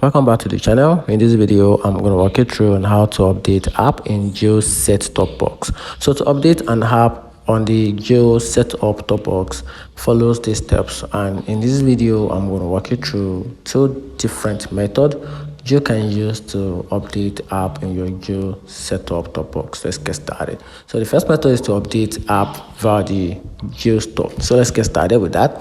Welcome back to the channel. In this video I'm going to walk you through on how to update app in Geo set top box. So to update an app on the Geo setup top box follows these steps, and in this video I'm going to walk you through two different methods you can use to update app in your Geo setup top box. Let's get started. So the first method is to update app via the Geo store. So let's get started with that.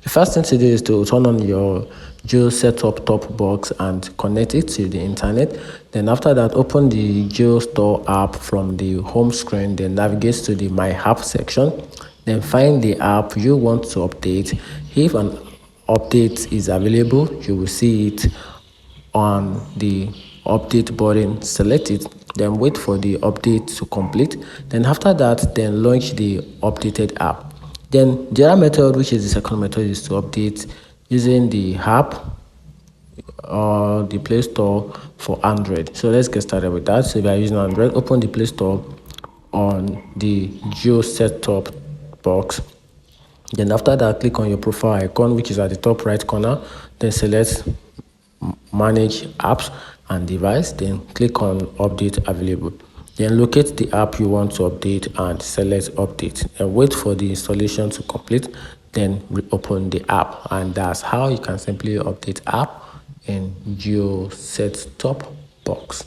The first thing to do is to turn on your Geo setup top box and connect it to the internet. Then after that, open the Geo store app from the home screen, then navigate to the my app section, then find the app you want to update. If an update is available, you will see it on the update button. Select it, then wait for the update to complete. Then after that, then launch the updated app. Then the other method, which is the second method, is to update using the app or the Play Store for Android. So let's get started with that. So if you are using Android, open the Play Store on the Geo setup box. Then after that, click on your profile icon, which is at the top right corner. Then select manage apps and device, then click on update available. Then locate the app you want to update and select update, and wait for the installation to complete, then reopen the app. And that's how you can simply update app in Geo set top box.